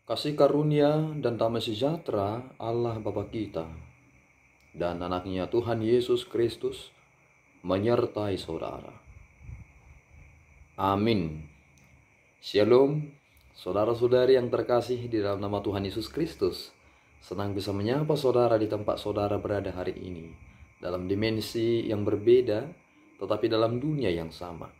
Kasih karunia dan damai sejahtera Allah Bapa kita dan anaknya Tuhan Yesus Kristus menyertai saudara. Amin. Shalom, saudara-saudari yang terkasih di dalam nama Tuhan Yesus Kristus. Senang bisa menyapa saudara di tempat saudara berada hari ini, dalam dimensi yang berbeda tetapi dalam dunia yang sama.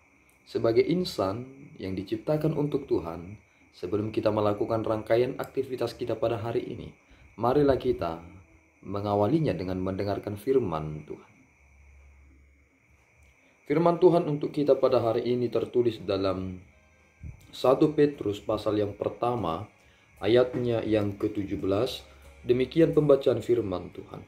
Sebagai insan yang diciptakan untuk Tuhan, sebelum kita melakukan rangkaian aktivitas kita pada hari ini, marilah kita mengawalinya dengan mendengarkan firman Tuhan. Firman Tuhan untuk kita pada hari ini tertulis dalam 1 Petrus pasal yang pertama, ayatnya yang ke-17. Demikian pembacaan firman Tuhan.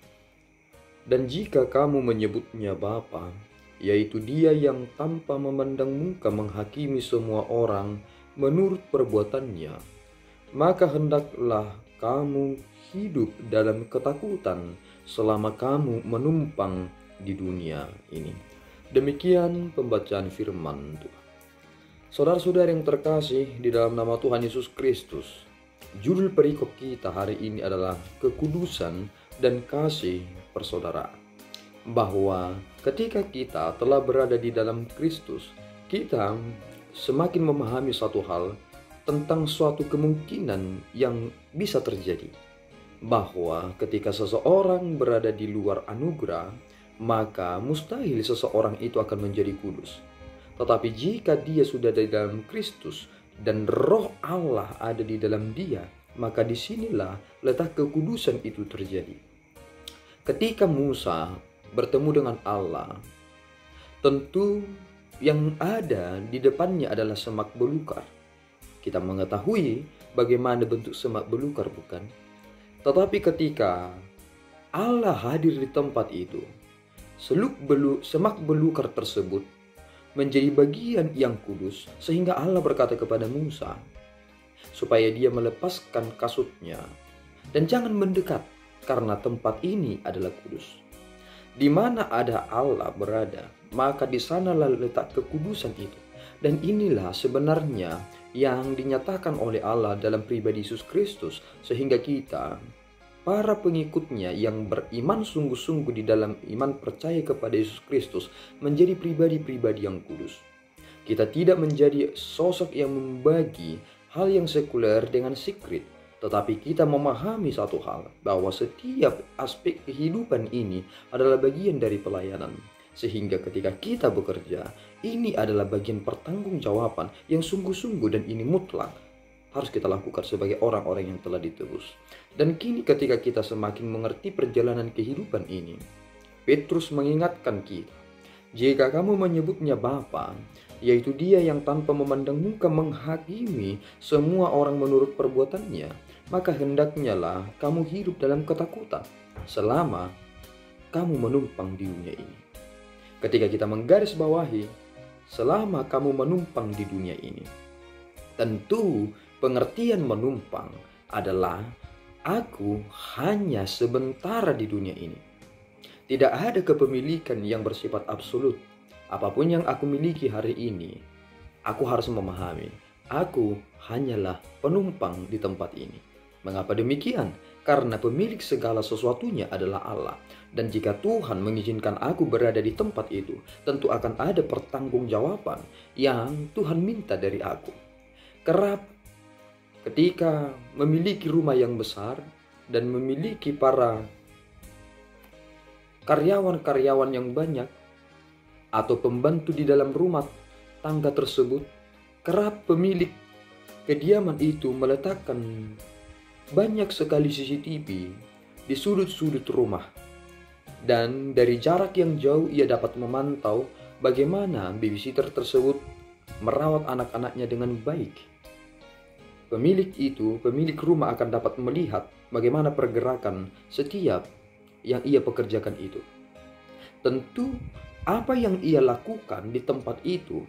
Dan jika kamu menyebutnya Bapa, yaitu Dia yang tanpa memandang muka menghakimi semua orang menurut perbuatannya, maka hendaklah kamu hidup dalam ketakutan selama kamu menumpang di dunia ini. Demikian pembacaan firman Tuhan. Saudara-saudara yang terkasih di dalam nama Tuhan Yesus Kristus, judul perikop kita hari ini adalah kekudusan dan kasih persaudaraan. Bahwa ketika kita telah berada di dalam Kristus, kita semakin memahami satu hal tentang suatu kemungkinan yang bisa terjadi. Bahwa ketika seseorang berada di luar anugerah, maka mustahil seseorang itu akan menjadi kudus. Tetapi jika dia sudah di dalam Kristus dan roh Allah ada di dalam dia, maka disinilah letak kekudusan itu terjadi. Ketika Musa bertemu dengan Allah, tentu yang ada di depannya adalah semak belukar. Kita mengetahui bagaimana bentuk semak belukar, bukan? Tetapi ketika Allah hadir di tempat itu, semak belukar tersebut menjadi bagian yang kudus, sehingga Allah berkata kepada Musa supaya dia melepaskan kasutnya dan jangan mendekat, karena tempat ini adalah kudus. Di mana ada Allah berada, maka di sanalah letak kekudusan itu. Dan inilah sebenarnya yang dinyatakan oleh Allah dalam pribadi Yesus Kristus, sehingga kita, para pengikutnya yang beriman sungguh-sungguh di dalam iman percaya kepada Yesus Kristus, menjadi pribadi-pribadi yang kudus. Kita tidak menjadi sosok yang membagi hal yang sekuler dengan secret, tetapi kita memahami satu hal, bahwa setiap aspek kehidupan ini adalah bagian dari pelayanan. Sehingga ketika kita bekerja, ini adalah bagian pertanggungjawaban yang sungguh-sungguh, dan ini mutlak harus kita lakukan sebagai orang-orang yang telah ditebus. Dan kini ketika kita semakin mengerti perjalanan kehidupan ini, Petrus mengingatkan kita, jika kamu menyebutnya Bapa, yaitu Dia yang tanpa memandang muka menghakimi semua orang menurut perbuatannya, maka hendaknya lah kamu hidup dalam ketakutan selama kamu menumpang di dunia ini. Ketika kita menggarisbawahi selama kamu menumpang di dunia ini, tentu pengertian menumpang adalah aku hanya sementara di dunia ini. Tidak ada kepemilikan yang bersifat absolut. Apapun yang aku miliki hari ini, aku harus memahami, aku hanyalah penumpang di tempat ini. Mengapa demikian? Karena pemilik segala sesuatunya adalah Allah. Dan jika Tuhan mengizinkan aku berada di tempat itu, tentu akan ada pertanggungjawaban yang Tuhan minta dari aku. Kerap ketika memiliki rumah yang besar dan memiliki para karyawan-karyawan yang banyak atau pembantu di dalam rumah tangga tersebut, kerap pemilik kediaman itu meletakkan banyak sekali CCTV di sudut-sudut rumah, dan dari jarak yang jauh ia dapat memantau bagaimana babysitter tersebut merawat anak-anaknya dengan baik. Pemilik rumah akan dapat melihat bagaimana pergerakan setiap yang ia pekerjakan itu. Tentu apa yang ia lakukan di tempat itu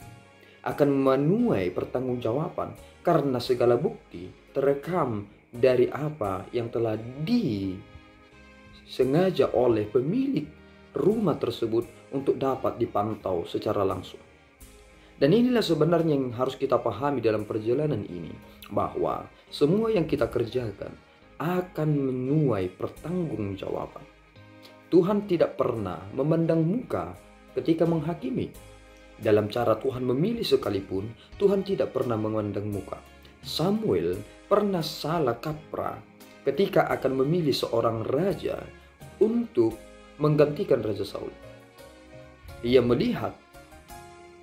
akan menuai pertanggungjawaban, karena segala bukti terekam dari apa yang telah disengaja oleh pemilik rumah tersebut untuk dapat dipantau secara langsung. Dan inilah sebenarnya yang harus kita pahami dalam perjalanan ini, bahwa semua yang kita kerjakan akan menuai pertanggungjawaban. Tuhan tidak pernah memandang muka ketika menghakimi. Dalam cara Tuhan memilih sekalipun, Tuhan tidak pernah memandang muka. Samuel pernah salah kaprah ketika akan memilih seorang raja untuk menggantikan Raja Saul. Ia melihat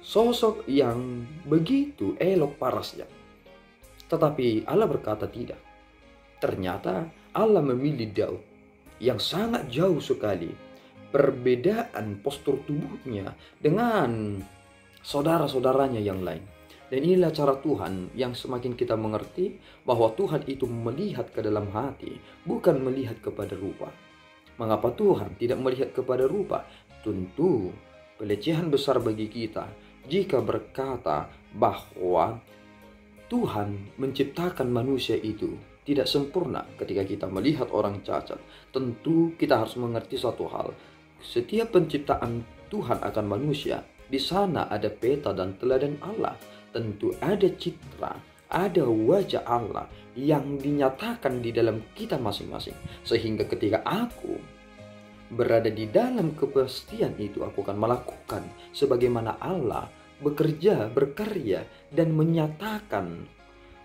sosok yang begitu elok parasnya. Tetapi Allah berkata tidak. Ternyata Allah memilih Daud yang sangat jauh sekali perbedaan postur tubuhnya dengan saudara-saudaranya yang lain. Dan inilah cara Tuhan yang semakin kita mengerti bahwa Tuhan itu melihat ke dalam hati, bukan melihat kepada rupa. Mengapa Tuhan tidak melihat kepada rupa? Tentu pelecehan besar bagi kita jika berkata bahwa Tuhan menciptakan manusia itu tidak sempurna. Ketika kita melihat orang cacat, tentu kita harus mengerti satu hal. Setiap penciptaan Tuhan akan manusia, di sana ada peta dan teladan Allah. Tentu ada citra, ada wajah Allah yang dinyatakan di dalam kita masing-masing. Sehingga ketika aku berada di dalam kepastian itu, aku akan melakukan sebagaimana Allah bekerja, berkarya, dan menyatakan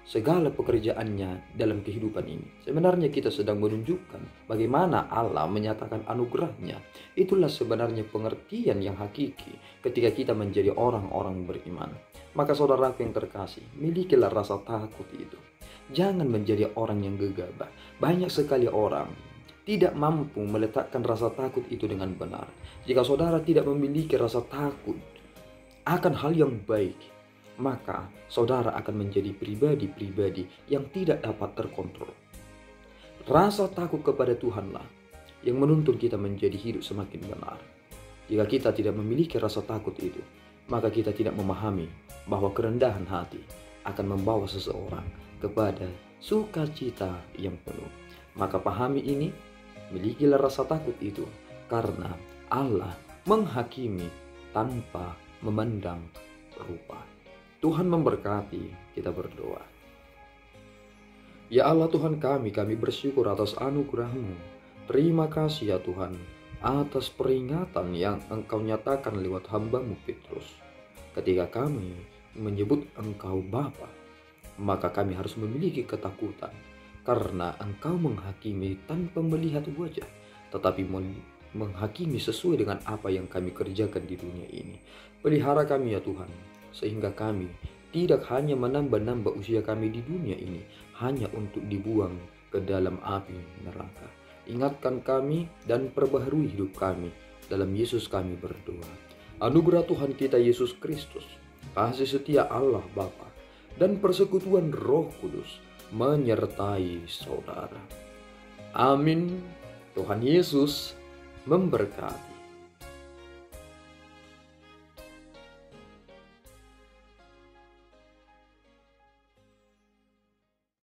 segala pekerjaannya dalam kehidupan ini. Sebenarnya kita sedang menunjukkan bagaimana Allah menyatakan anugerahnya. Itulah sebenarnya pengertian yang hakiki ketika kita menjadi orang-orang beriman. Maka saudaraku yang terkasih, milikilah rasa takut itu. Jangan menjadi orang yang gegabah. Banyak sekali orang tidak mampu meletakkan rasa takut itu dengan benar. Jika saudara tidak memiliki rasa takut akan hal yang baik, maka saudara akan menjadi pribadi-pribadi yang tidak dapat terkontrol. Rasa takut kepada Tuhanlah yang menuntun kita menjadi hidup semakin benar. Jika kita tidak memiliki rasa takut itu, maka kita tidak memahami bahwa kerendahan hati akan membawa seseorang kepada sukacita yang penuh. Maka pahami ini, milikilah rasa takut itu, karena Allah menghakimi tanpa memandang rupa. Tuhan memberkati, kita berdoa. Ya Allah Tuhan kami bersyukur atas anugerah-Mu. Terima kasih ya Tuhan atas peringatan yang Engkau nyatakan lewat hamba-Mu Petrus. Ketika kami menyebut Engkau Bapa, maka kami harus memiliki ketakutan, karena Engkau menghakimi tanpa melihat wajah, tetapi menghakimi sesuai dengan apa yang kami kerjakan di dunia ini. Pelihara kami ya Tuhan, sehingga kami tidak hanya menambah-nambah usia kami di dunia ini hanya untuk dibuang ke dalam api neraka. Ingatkan kami dan perbaharui hidup kami. Dalam Yesus kami berdoa. Anugerah Tuhan kita Yesus Kristus, kasih setia Allah Bapa, dan persekutuan Roh Kudus menyertai saudara. Amin. Tuhan Yesus memberkati.